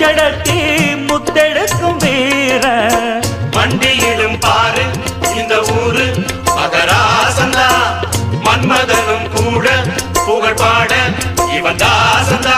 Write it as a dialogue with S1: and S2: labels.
S1: மூச்சடக்கி முத்தெடுக்கும் வீர
S2: மண்டியிலும் பாரு இந்த ஊரு மகராசந்தா மன்மதனும் கூட புகழ் பாட இவன் தாசந்தா